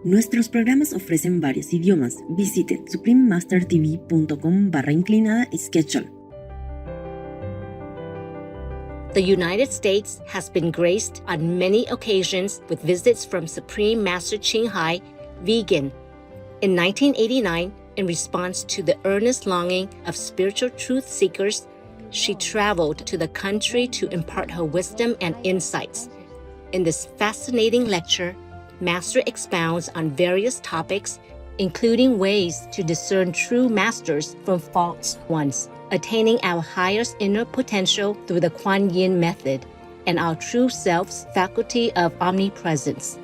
Nuestros programas ofrecen varios idiomas. Visite suprememastertv.com/schedule. The United States has been graced on many occasions with visits from Supreme Master Ching Hai, vegan. In 1989, in response to the earnest longing of spiritual truth seekers, she traveled to the country to impart her wisdom and insights. In this fascinating lecture, Master expounds on various topics, including ways to discern true masters from false ones, attaining our highest inner potential through the Kuan Yin method, and our true self's faculty of omnipresence.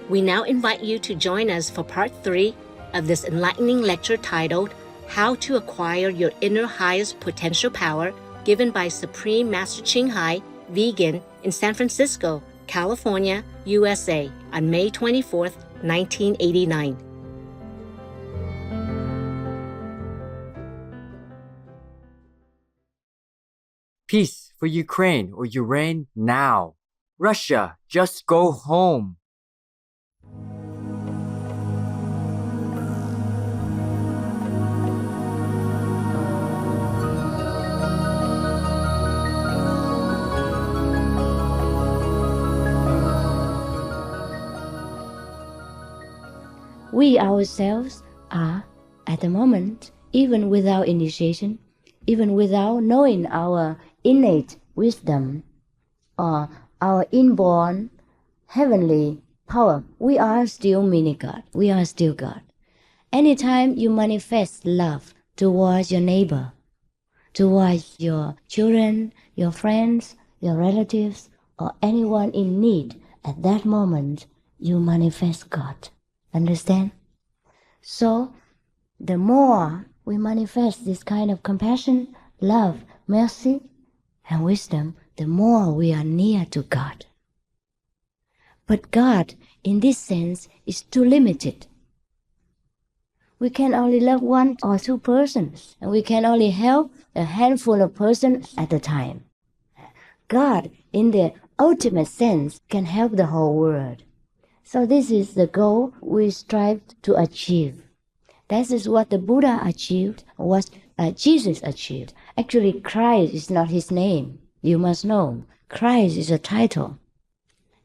We now invite you to join us for part 3 of this enlightening lecture titled How to Acquire Your Inner Highest Potential Power, given by Supreme Master Ching Hai, vegan, in San Francisco, California, USA, on May 24th, 1989. Peace for Ukraine or Ukraine now. Russia, just go home. We ourselves are, at the moment, even without initiation, even without knowing our innate wisdom or our inborn heavenly power, we are still mini-God. We are still God. Anytime you manifest love towards your neighbor, towards your children, your friends, your relatives, or anyone in need, at that moment, you manifest God. Understand? So, the more we manifest this kind of compassion, love, mercy, and wisdom, the more we are near to God. But God, in this sense, is too limited. We can only love 1 or 2 persons, and we can only help a handful of persons at a time. God, in the ultimate sense, can help the whole world. So this is the goal we strive to achieve. That is what the Buddha achieved, what Jesus achieved. Actually, Christ is not his name. You must know, Christ is a title.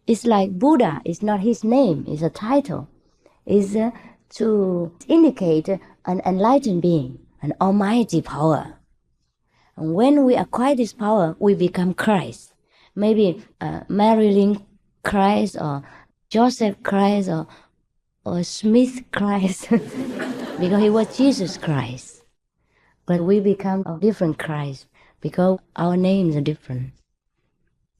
It's like Buddha is not his name, it's a title. It's to indicate an enlightened being, an almighty power. And when we acquire this power, we become Christ. Maybe Marilyn Christ or Joseph Christ or Smith Christ, because he was Jesus Christ. But we become a different Christ because our names are different.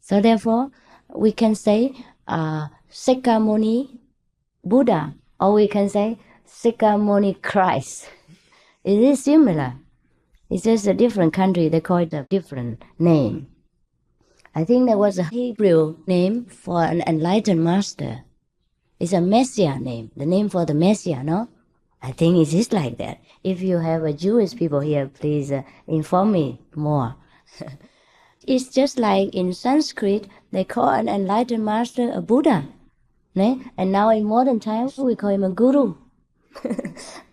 So therefore, we can say Sakyamuni Buddha, or we can say Sakyamuni Christ. It is similar. It's just a different country, they call it a different name. I think there was a Hebrew name for an enlightened master. It's a Messiah name, the name for the Messiah, no? I think it is like that. If you have a Jewish people here, please inform me more. It's just like in Sanskrit, they call an enlightened master a Buddha. Né? And now in modern times, we call him a guru.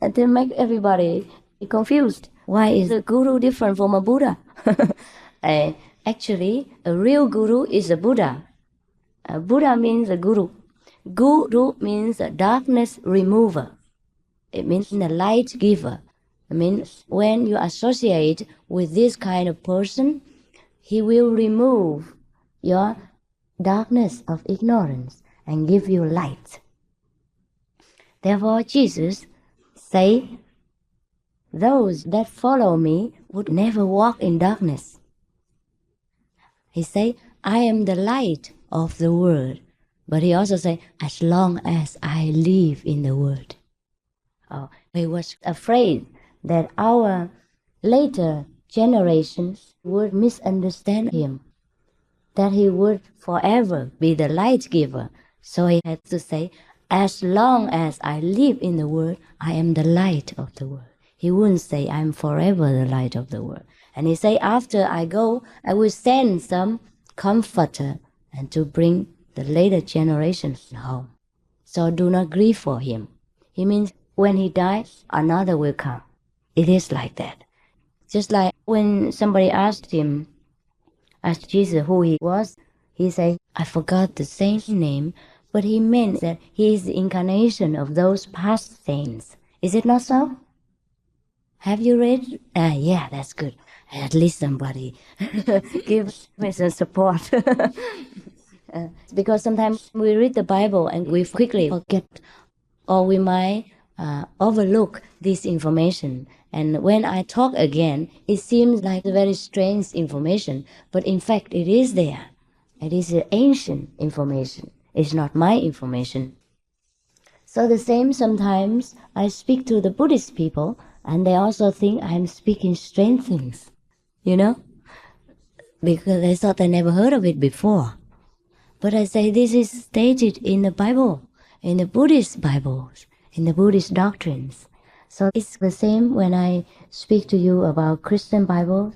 And they make everybody confused. Why is a guru different from a Buddha? Actually, a real guru is a Buddha. A Buddha means a guru. Guru means a darkness remover. It means the light giver. It means when you associate with this kind of person, he will remove your darkness of ignorance and give you light. Therefore, Jesus say, those that follow me would never walk in darkness. He say, I am the light of the world. But he also say, as long as I live in the world. He was afraid that our later generations would misunderstand him, that he would forever be the light giver. So he had to say, as long as I live in the world, I am the light of the world. He wouldn't say, I'm forever the light of the world. And he say, after I go, I will send some comforter and to bring the later generations home. So do not grieve for him. He means when he dies, another will come. It is like that. Just like when somebody asked Jesus who he was, he said, I forgot the saint's name, but he meant that he is the incarnation of those past saints. Is it not so? Have you read? Yeah, that's good. At least somebody gives me some support. Because sometimes we read the Bible and we quickly forget, or we might overlook this information. And when I talk again, it seems like a very strange information, but in fact it is there. It is ancient information. It's not my information. So the same, sometimes I speak to the Buddhist people and they also think I'm speaking strange things, because they thought they never heard of it before. But I say this is stated in the Bible, in the Buddhist Bibles, in the Buddhist doctrines. So it's the same when I speak to you about Christian Bible.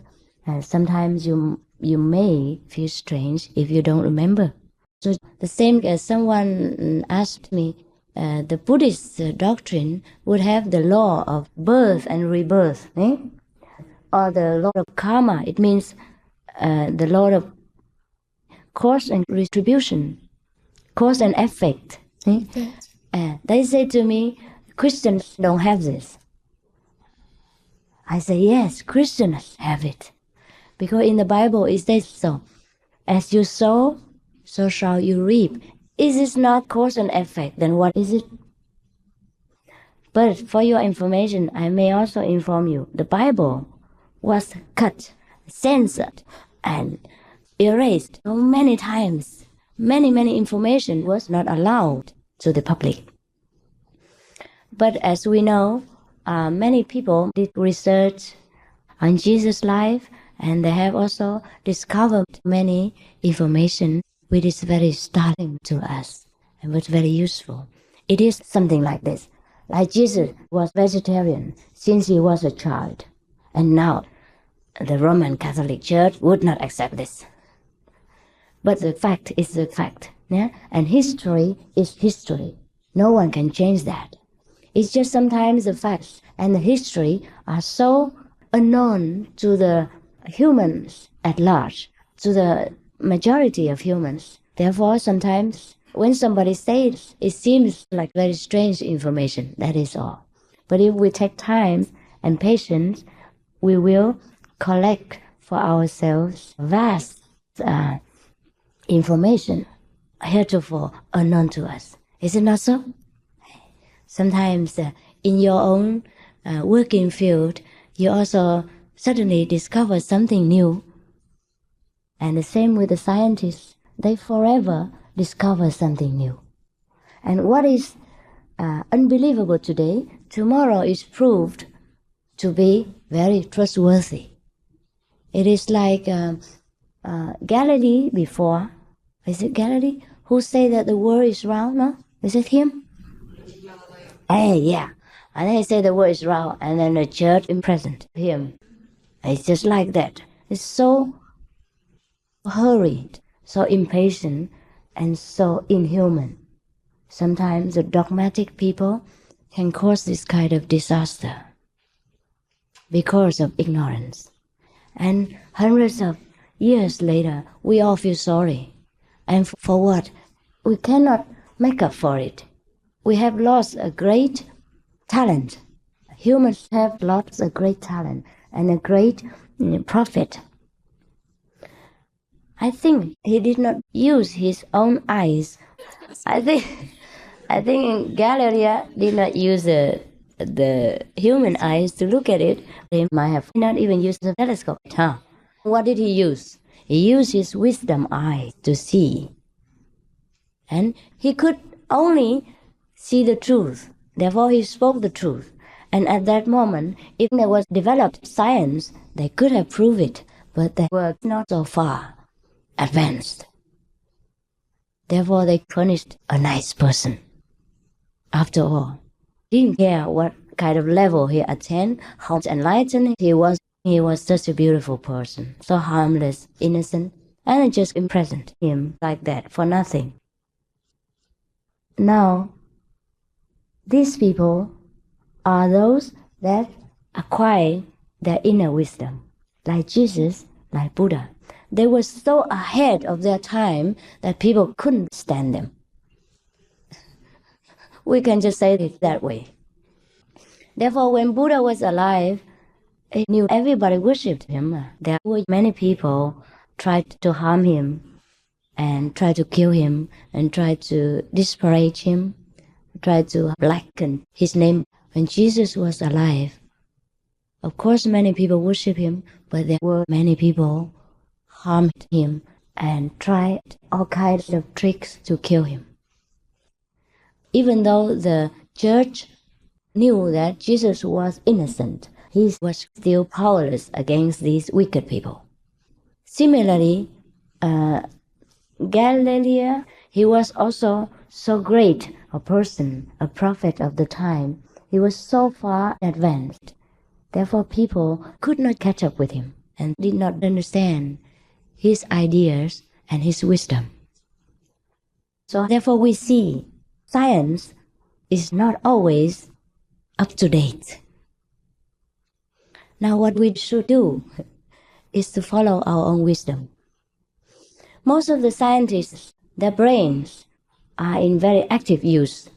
Sometimes you may feel strange if you don't remember. So the same as someone asked me, the Buddhist doctrine would have the law of birth and rebirth, or the law of karma. It means the law of cause and retribution, cause and effect. They say to me, Christians don't have this. I say, yes, Christians have it. Because in the Bible it says so. As you sow, so shall you reap. Is this not cause and effect? Then what is it? But for your information, I may also inform you, the Bible was cut, censored, and erased so many times. Many information was not allowed to the public. But as we know, many people did research on Jesus' life, and they have also discovered many information which is very startling to us and was very useful. It is something like this. Like Jesus was vegetarian since he was a child, and now the Roman Catholic Church would not accept this. But the fact is the fact, and history is history. No one can change that. It's just sometimes the facts and the history are so unknown to the humans at large, to the majority of humans. Therefore, sometimes when somebody says it seems like very strange information, that is all. But if we take time and patience, we will collect for ourselves vast information heretofore unknown to us. Is it not so? Sometimes in your own working field, you also suddenly discover something new. And the same with the scientists. They forever discover something new. And what is unbelievable today, tomorrow is proved to be very trustworthy. It is like Galilee before. Is it Galilee? Who say that the world is round, no? Is it him? Yeah. And they say the world is round, and then the church imprisoned him. It's just like that. It's so hurried, so impatient, and so inhuman. Sometimes the dogmatic people can cause this kind of disaster because of ignorance. And hundreds of years later, we all feel sorry. And for what? We cannot make up for it. We have lost a great talent. Humans have lost a great talent and a great prophet. I think he did not use his own eyes. I think Galileo did not use the human eyes to look at it. They might have not even used the telescope. What did he use? He used his wisdom eye to see. And he could only see the truth. Therefore, he spoke the truth. And at that moment, if there was developed science, they could have proved it, but they were not so far advanced. Therefore, they punished a nice person. After all, didn't care what kind of level he attained, how enlightened he was. He was such a beautiful person, so harmless, innocent, and just imprisoned him like that for nothing. Now, these people are those that acquire their inner wisdom, like Jesus, like Buddha. They were so ahead of their time that people couldn't stand them. We can just say it that way. Therefore, when Buddha was alive, he knew everybody worshipped him. There were many people tried to harm him and tried to kill him and tried to disparage him, tried to blacken his name. When Jesus was alive, of course many people worshipped him, but there were many people harmed him and tried all kinds of tricks to kill him. Even though the church knew that Jesus was innocent, he was still powerless against these wicked people. Similarly, Galileo, he was also so great a person, a prophet of the time. He was so far advanced. Therefore, people could not catch up with him and did not understand his ideas and his wisdom. So therefore, we see science is not always up to date. Now, what we should do is to follow our own wisdom. Most of the scientists, their brains are in very active use.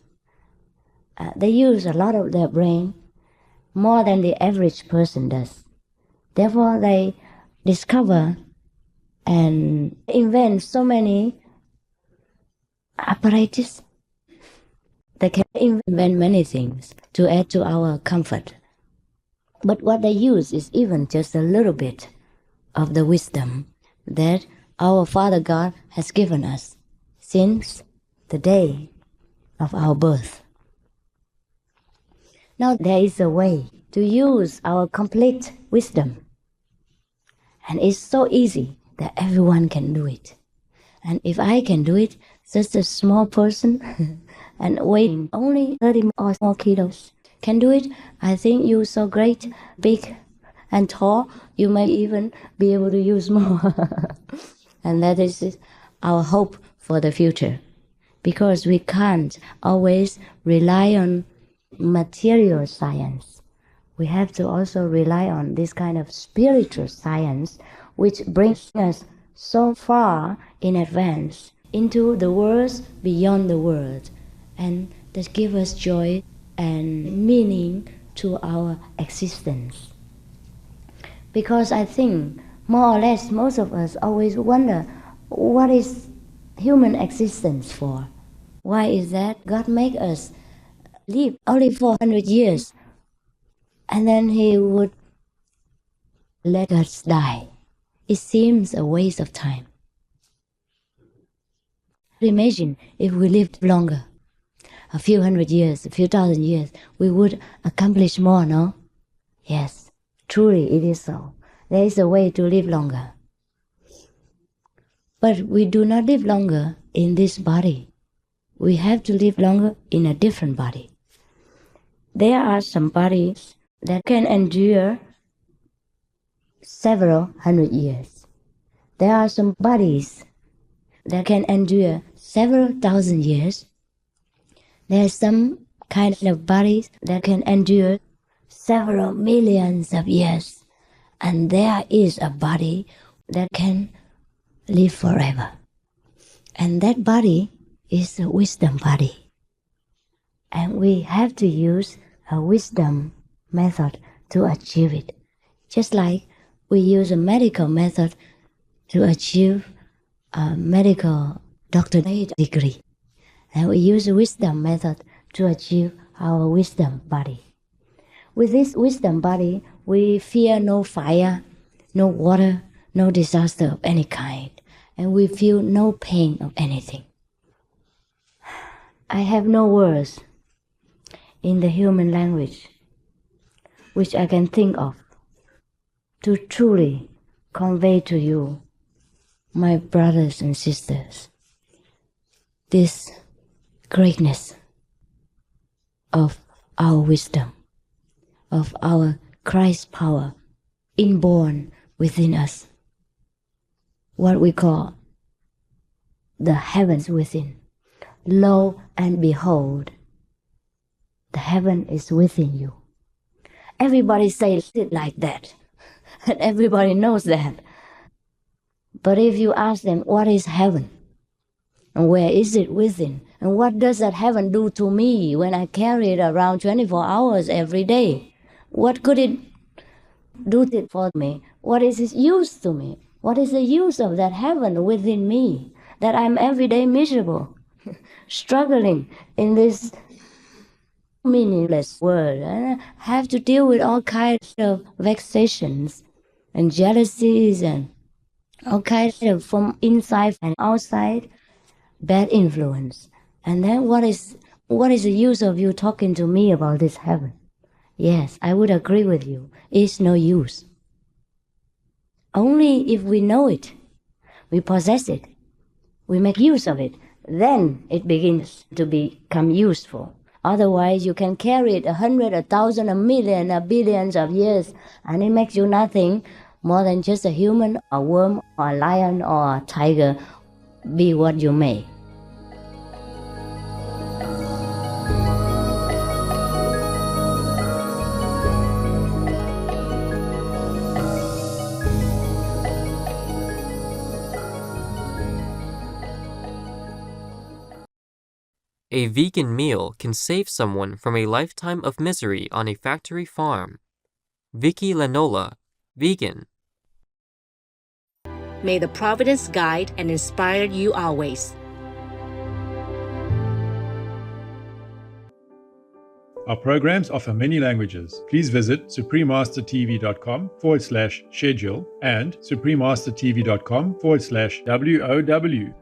They use a lot of their brain, more than the average person does. Therefore, they discover and invent so many apparatus. They can invent many things to add to our comfort. But what they use is even just a little bit of the wisdom that our Father God has given us since the day of our birth. Now there is a way to use our complete wisdom. And it's so easy that everyone can do it. And if I can do it, just a small person and weighing only 30 or more kilos can do it, I think you're so great, big and tall, you may even be able to use more. And that is our hope for the future. Because we can't always rely on material science. We have to also rely on this kind of spiritual science, which brings us so far in advance into the worlds beyond the world, and that give us joy and meaning to our existence. Because I think more or less most of us always wonder, what is human existence for? Why is that God make us live only 400 years and then he would let us die? It seems a waste of time. Imagine if we lived longer, a few hundred years, a few thousand years, we would accomplish more, no? Yes, truly it is so. There is a way to live longer. But we do not live longer in this body. We have to live longer in a different body. There are some bodies that can endure several hundred years. There are some bodies that can endure several thousand years. There are some kind of bodies that can endure several millions of years. And there is a body that can live forever. And that body is a wisdom body. And we have to use a wisdom method to achieve it. Just like we use a medical method to achieve a medical doctorate degree. And we use a wisdom method to achieve our wisdom body. With this wisdom body, we fear no fire, no water, no disaster of any kind. And we feel no pain of anything. I have no words in the human language which I can think of to truly convey to you, my brothers and sisters, this greatness of our wisdom, of our Christ power inborn within us, what we call the heavens within, lo and behold, the heaven is within you. Everybody says it like that, and everybody knows that. But if you ask them, what is heaven? And where is it within? And what does that heaven do to me when I carry it around 24 hours every day? What could it do for me? What is its use to me? What is the use of that heaven within me that I'm every day miserable, struggling in this meaningless world, and I have to deal with all kinds of vexations and jealousies and all kinds of, from inside and outside, bad influence. And then what is the use of you talking to me about this heaven? Yes, I would agree with you. It's no use. Only if we know it, we possess it, we make use of it, then it begins to become useful. Otherwise, you can carry it 100, 1,000, 1,000,000, billions of years, and it makes you nothing more than just a human, a worm, or a lion, or a tiger, be what you may. A vegan meal can save someone from a lifetime of misery on a factory farm. Vicky Lanola, vegan. May the providence guide and inspire you always. Our programs offer many languages. Please visit suprememastertv.com/schedule and suprememastertv.com/WOW